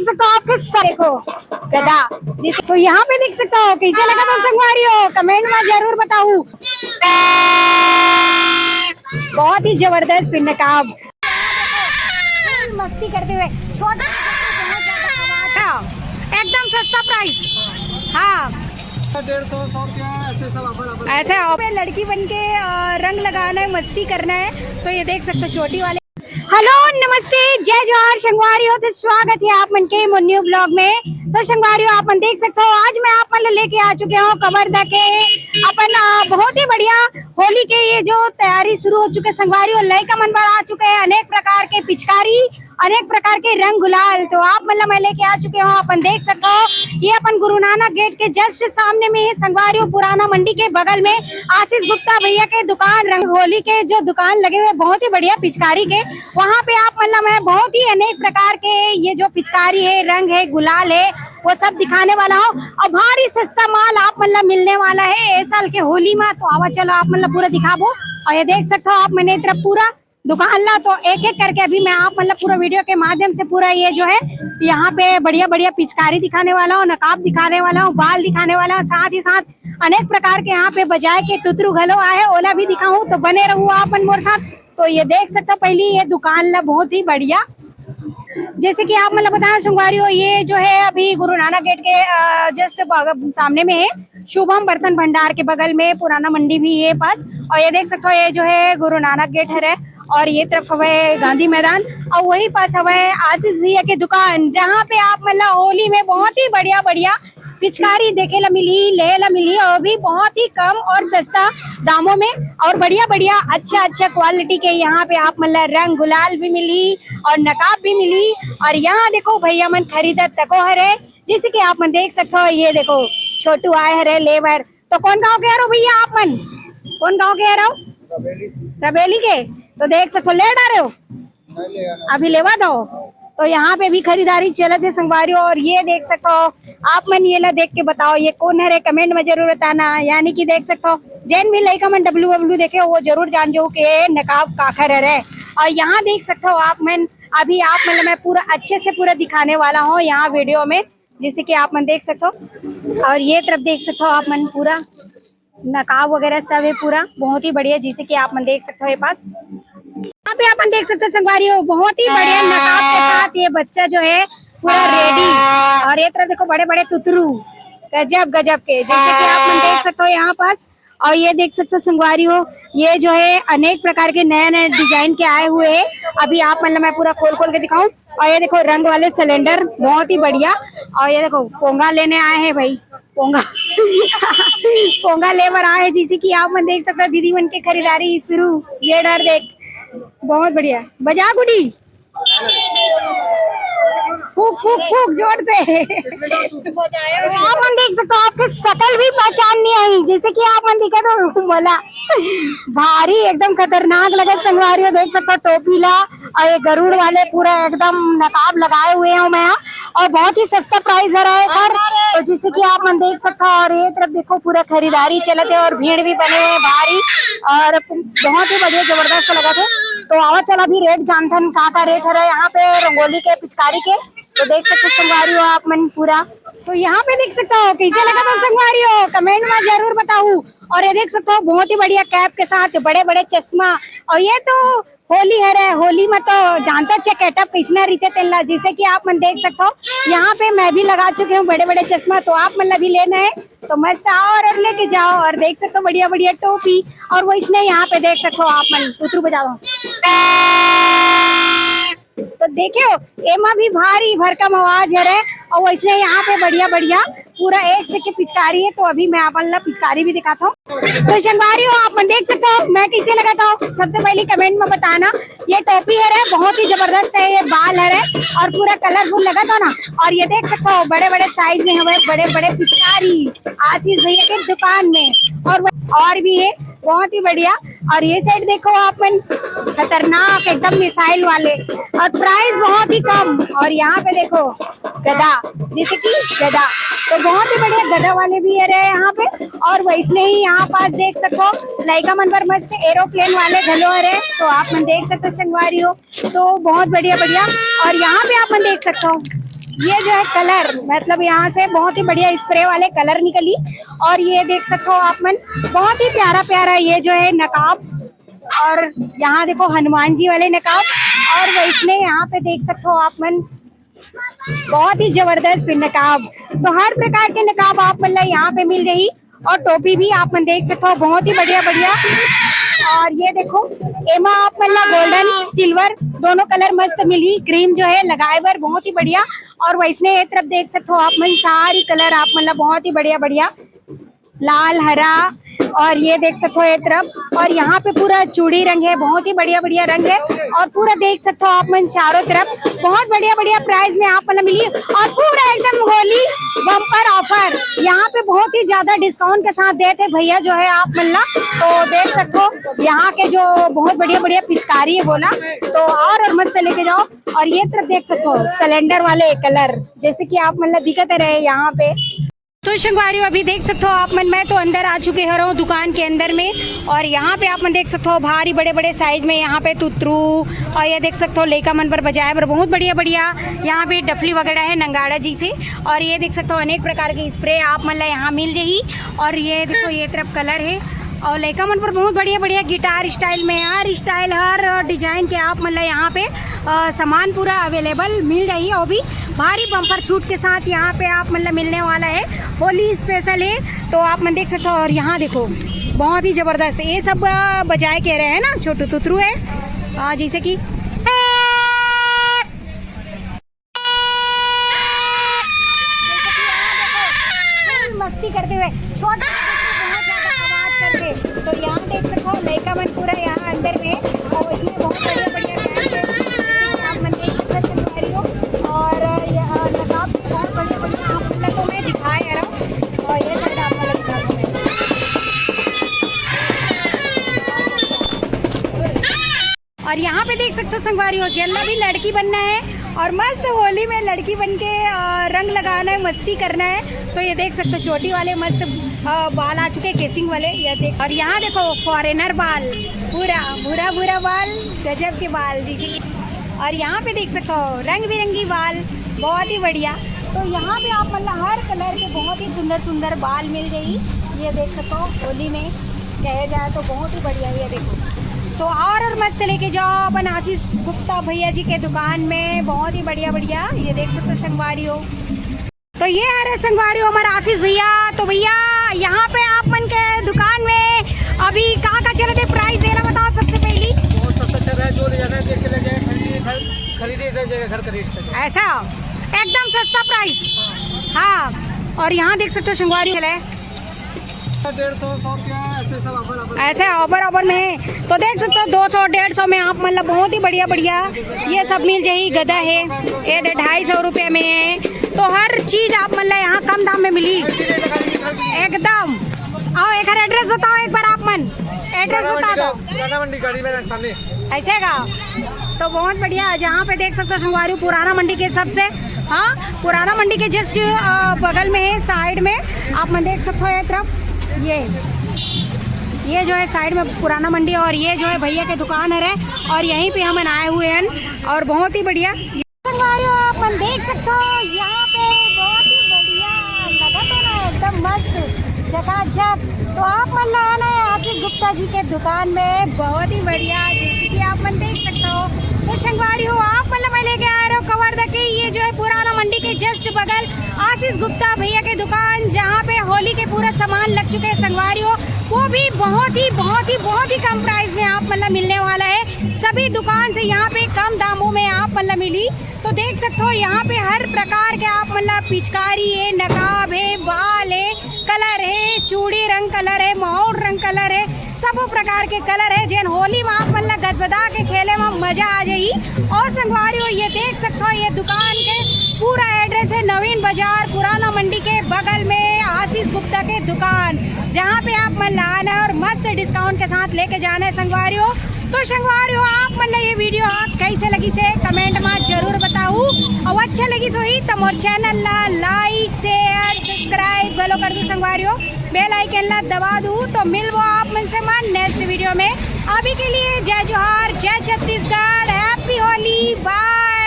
देख सकते हो आपके देखो गधा, तो यहाँ पे देख सकते हो। कैसे लगा तो संगवारी हो, कमेंट में जरूर बताओ। बहुत ही जबरदस्त नकाब, मस्ती करते हुए छोटा एकदम सस्ता प्राइस। हाँ 150 ऐसे सब ऐसे लड़की बन के रंग लगाना है, मस्ती करना है, तो ये देख सकते हो छोटी वाले। हेलो नमस्ते जय जोहार संगवारी हो, तो स्वागत है आप मन के न्यू ब्लॉग में। तो संगवारी हो आप मन देख सकते हो, आज मैं आप मन लेके आ चुके हूँ कवर्धा के अपन बहुत ही बढ़िया होली के ये जो तैयारी शुरू हो चुके संगवारी हो, लय का मन पर आ चुके हैं अनेक प्रकार के पिचकारी, अनेक प्रकार के रंग गुलाल। तो आप मतलब मैं लेके आ चुके हो, अपन देख सकते हो ये अपन गुरु नानक गेट के जस्ट सामने में है संगवारी हो, पुराना मंडी के बगल में आशीष गुप्ता भैया के दुकान, रंग होली के जो दुकान लगे हुए बहुत ही बढ़िया पिचकारी के, वहाँ पे आप मतलब मैं बहुत ही अनेक प्रकार के ये जो पिचकारी है, रंग है, गुलाल है, वो सब दिखाने वाला हूँ। और भारी सस्ता माल आप मतलब मिलने वाला है इस साल के होली में। तो आवा चलो आप मतलब पूरा दिखाबो। और ये देख सकते हो आप, मैंने तरफ पूरा दुकान ला, तो एक एक करके अभी मैं आप मतलब पूरा वीडियो के माध्यम से पूरा ये जो है यहाँ पे बढ़िया बढ़िया पिचकारी दिखाने वाला हूँ, नकाब दिखाने वाला हूँ, बाल दिखाने वाला हूँ, साथ ही साथ अनेक प्रकार के यहाँ पे बजाय के तुतरू घलो आए ओला भी दिखाऊं। तो बने रहूँ आप मोर साथ। तो ये देख सकते हो पहली ये दुकान ला बहुत ही बढ़िया, जैसे कि आप मतलब बताया संगवारी हो, ये जो है अभी गुरु नानक गेट के जस्ट सामने में है, शुभम बर्तन भंडार के बगल में पुराना मंडी भी है पास। और ये देख सकते हो ये जो है गुरु नानक गेट है, और ये तरफ हवे गांधी मैदान, और वही पास हवे आशीष भैया की दुकान, जहाँ पे आप मतलब होली में बहुत ही बढ़िया बढ़िया पिचकारी देखे ला मिली, ले ला मिली, और भी बहुत ही कम और सस्ता दामों में, और बढ़िया बढ़िया अच्छा क्वालिटी के यहाँ पे आप मतलब रंग गुलाल भी मिली और नकाब भी मिली। और यहाँ देखो भैया मन खरीदा तको हरे, जैसे कि आप मन देख सकते हो, ये देखो छोटू आए हरे लेबर। तो कौन गाँव के रहो भैया आप मन, कौन गाँव के रहो? रबेली के। तो देख सकते हो ले डा रहे हो, अभी लेवा दो। तो यहाँ पे भी खरीदारी चलत है संगवारी, और ये देख सकते हो आप मन, ये ला देख के बताओ ये कौन है, कमेंट में जरूर बताना। यानी कि देख सकते हो जैन भी लड़का मन डब्ल्यू देखे वो जरूर जान जो के नकाब काखर है। और यहाँ देख सकते हो आप मन, अभी आप मतलब मैं पूरा अच्छे से पूरा दिखाने वाला हूँ यहाँ वीडियो में, जैसे कि आप मन देख सकते हो। और ये तरफ देख सकते हो आप मन पूरा नकाब वगैरह सब है पूरा बहुत ही बढ़िया, जैसे कि आप मन देख सकते हो ये पास यहाँ पे अपन देख सकते हैं संगवारी हो, बहुत ही बढ़िया नकाब के साथ ये बच्चा जो है पूरा रेडी। और ये तरह देखो बड़े बड़े तुतरू गजब गजब के, जैसे कि आप मन देख सकते हो यहाँ पास। और ये देख सकते हो संगवारी हो, ये जो है अनेक प्रकार के नए नए डिजाइन के आए हुए हैं। अभी आप मतलब मैं पूरा खोल के दिखाऊं। और ये देखो रंग वाले सिलेंडर बहुत ही बढ़िया। और ये देखो पोंगा लेने आए हैं भाई, पोंगा पोंगा लेबर आए हैं, जैसे कि आप मन देख सकते हो दीदी मन के खरीदारी शुरू। ये डर देख बहुत बढ़िया, बजा गुडी फूक जोर से। आप मन देख सकते हो, आपके शकल भी पहचान नहीं आई, जैसे कि आप मन दिखा तो बोला भारी एकदम खतरनाक लगा संगवारी हो। देख सकते हो टोपी ला और ये गरुड़ वाले पूरा एकदम नकाब लगाए हुए हैं मैं, और बहुत ही सस्ता प्राइस है पर। तो जैसे कि आप मन देख सकते हो, और ये तरफ देखो पूरा खरीदारी चलते है और भीड़ भी बने हुए भारी, और बहुत ही बढ़िया जबरदस्त लगा थे। तो आवा चला भी रेट जानथन का रेट है यहाँ पे रंगोली के पिचकारी के। तो देख सकते हो संगवारी हो आप मन पूरा, तो यहाँ पे देख सकते हो कैसे लगा तो संगवारी हो, कमेंट में जरूर बताओ। और ये देख सकते हो बहुत ही बढ़िया कैप के साथ बड़े बड़े चश्मा। और ये तो होली है रे, होली में तो जानता चेकअप किसना रीते तेला, जैसे कि आप मन देख सकते हो यहाँ पे मैं भी लगा चुके हूँ बड़े बड़े चश्मा। तो आप मतलब भी लेना है तो मस्त आओ और लेके जाओ। और देख सकते हो बढ़िया बढ़िया टोपी, और वो इसने यहाँ पे देख सकते हो आप मन तुतरू बजा दो। तो देखियो एमा भी भारी भरकम आवाज है रे, और वैसे यहाँ पे बढ़िया बढ़िया पूरा एक से के पिचकारी है। तो अभी मैं अपन पिचकारी भी दिखाता हूँ। तो संगवारी हो आप देख सकते हो मैं कैसे लगाता हूँ, सबसे पहले कमेंट में बताना। ये टोपी है रे बहुत ही जबरदस्त है, ये बाल है रे और पूरा कलरफुल लगा था ना। और ये देख सकते हो बड़े बड़े साइज में हमारे बड़े बड़े पिचकारी आशीष भैया की दुकान में, और भी है बहुत ही बढ़िया। और ये साइड देखो आप खतरनाक एकदम मिसाइल वाले, और प्राइस बहुत ही कम। और यहाँ पे देखो गधा, जैसे कि गधा, तो बहुत ही बढ़िया गधा वाले भी है रहे यहाँ पे। और वैसे ही यहाँ पास देख सको लाइका मन पर मस्त एरोप्लेन वाले घलो है, तो आप मन देख सकते हो संगवारी हो। तो बहुत बढ़िया बढ़िया। और यहाँ पे आप मन देख सकते हो ये जो है कलर, मतलब यहाँ से बहुत ही बढ़िया स्प्रे वाले कलर निकली। और ये देख सकते हो आप मन, बहुत ही प्यारा प्यारा ये जो है नकाब। और यहाँ देखो हनुमान जी वाले नकाब। और वैसने यहाँ पे देख सकते हो आप मन, बहुत ही जबरदस्त नकाब। तो हर प्रकार के नकाब आप मतलब यहाँ पे मिल रही। और टोपी भी आप मन देख सकते हो, बहुत ही बढ़िया बढ़िया। और ये देखो एमा आप मतलब गोल्डन सिल्वर दोनों कलर मस्त मिली। क्रीम जो है लगाए बर बहुत ही बढ़िया। और वैसने ये तरफ देख सकते हो आप मन, सारी कलर आप मतलब बहुत ही बढ़िया बढ़िया, लाल हरा। और ये देख सकते हो ये तरफ। और यहाँ पे पूरा चूड़ी रंग है, बहुत ही बढ़िया बढ़िया रंग है। और पूरा देख सकते हो आप मन चारों तरफ बहुत बढ़िया बढ़िया प्राइस में आप मतलब मिली। और पूरा एकदम होली बम्पर ऑफर, यहाँ पे बहुत ही ज्यादा डिस्काउंट के साथ देते भैया जो है आप मतलब। तो देख सकते हो यहाँ के जो बहुत बढ़िया बढ़िया पिचकारी है बोला तो और मस्त लेके जाओ। और ये तरफ देख सकते हो सिलेंडर वाले कलर, जैसे कि आप मतलब दिखते रहे यहाँ पे। तो संगवारियों अभी देख सकते हो आप मन, मैं तो अंदर आ चुके हूँ दुकान के अंदर में। और यहाँ पे आप मन देख सकते हो भारी बड़े बड़े साइज में यहाँ पे तुतरू। और ये देख सकते हो लेका मन पर बजाए पर बहुत बढ़िया बढ़िया यहाँ पे डफली वगैरह है नंगाड़ा जी से। और ये देख सकते हो अनेक प्रकार के स्प्रे आप मतलब यहाँ मिल जाही। और ये देखो ये तरफ कलर है। और लेका मन पर बहुत बढ़िया बढ़िया गिटार स्टाइल में, हर स्टाइल हर डिजाइन के आप मतलब यहाँ पे सामान पूरा अवेलेबल मिल रही है। और भी भारी बम्पर छूट के साथ यहाँ पे आप मतलब मिलने वाला है, होली स्पेशल है। तो आप मन देख सकते हो। और यहाँ देखो बहुत ही जबरदस्त, ये सब बजाए कह रहे हैं ना, छोटू तुतरू है जैसे कि मस्ती करते हुए छोटे बहुत ज्यादा आवाज करके। तो यहाँ देख सकते हो लड़का मन पूरा यहाँ अंदर में। और इसमें बहुत बढ़िया बढ़िया आप मन देख सकते हो। और नकाब बहुत बढ़िया बढ़िया आप मतलब तो मैं दिखाए रहा हूँ। और ये साइड आप वाला दिखा दूँ मैं। और यहाँ पे देख सकते हो संगवारी हो, जल्ला भी लड़की बनना है और मस्त होली में लड़की बन के रंग लगाना है, मस्ती करना है। तो ये देख सकते हो चोटी वाले मस्त बाल आ चुके केसिंग वाले, ये देख। और यहाँ देखो फॉरेनर बाल, पूरा भूरा भूरा बाल, गजब के बाल दीजिए। और यहाँ पे देख सकते हो रंग बिरंगी बाल, बहुत ही बढ़िया। तो यहाँ पे आप मतलब हर कलर के बहुत ही सुंदर सुंदर बाल मिल रही। ये देख सकते हो होली में कहे जाए तो बहुत ही बढ़िया। ये देखो तो और मस्त लेके जाओ अपन आशीष गुप्ता भैया जी के दुकान में, बहुत ही बढ़िया बढ़िया। ये देख सकते हो संगवारी हो। तो ये आ रहे संगवारी हो हमारा आशीष भैया। तो भैया यहाँ पे आप मन के दुकान में अभी कहाँ का चलते प्राइस देना बताओ सबसे पहली। बहुत सस्ता चल रहा है, जो ले जाना है देख के ले जाए, खरीदे घर खरीद ऐसा एकदम सस्ता प्राइस। हाँ और यहाँ देख सकते हो संगवारी है 150 100 रुपया ऐसे सब ऑफर ऐसे ऑफर में है। तो देख सकते हो 200 150 में आप मतलब बहुत ही बढ़िया बढ़िया ये सब मिल जाएगी। गदा है ये 250 रुपये में है। तो हर चीज आप मतलब यहाँ कम दाम में मिली एकदम। आओ एक एड्रेस बताओ एक बार आप मन, एड्रेस बता दो। पुराना मंडी गाड़ी में सामने ऐसे का तो बहुत बढ़िया। जहाँ पे देख सकते हो संगवारी पुराना मंडी के सबसे, हाँ पुराना मंडी के जस्ट बगल में है, साइड में आप मन देख सकते हो ये तरफ। ये जो है साइड में पुराना मंडी और ये जो है भैया के दुकान है और यहीं पे हम आए हुए हैं और बहुत ही बढ़िया। आप मन देख सकते हो यहाँ पे बहुत ही बढ़िया लगा तो ना, एकदम मस्त झकाझक। तो आप मन लगाना है आशीष गुप्ता जी के दुकान में, बहुत ही बढ़िया जैसे कि आप मन देख सकते हो। तो संगवारी हो आप मतलब मैं लेके आ रहे हो कवर्धा के, ये जो है पुराना मंडी के जस्ट बगल आशीष गुप्ता भैया के दुकान, जहाँ पे होली के पूरा सामान लग चुके हैं संगवारी हो। वो भी बहुत ही कम प्राइस में आप मतलब मिलने वाला है। सभी दुकान से यहाँ पे कम दामों में आप मतलब मिली। तो देख सकते हो यहाँ पे हर प्रकार के आप मतलब पिचकारी है, नकाब है, बाल है, कलर है, चूड़ी रंग कलर है, मोहर रंग कलर है, सब प्रकार के कलर है जैन होली में आप मतलब गदगदा के खेले में मजा आ जाई। और संगवारी हो ये देख सकते हो ये दुकान के पूरा एड्रेस है नवीन बाजार पुराना मंडी के बगल में आशीष गुप्ता के दुकान, जहाँ पे आप मन लाना है और मस्त डिस्काउंट के साथ लेके जाना है संगवारी हो। तो संगवारी हो आप मतलब ये वीडियो कैसे लगी से कमेंट में जरूर बताऊ। और अच्छा लगी सो ही तो मोर चैनल ला लाइक शेयर सब्सक्राइब गलो कर दू संगवारी हो, बेल आइकन ला दबा दू। तो मिलबो आप मन से मान नेक्स्ट वीडियो में। अभी के लिए जय जोहार, जय छत्तीसगढ़, हैप्पी होली, बाय।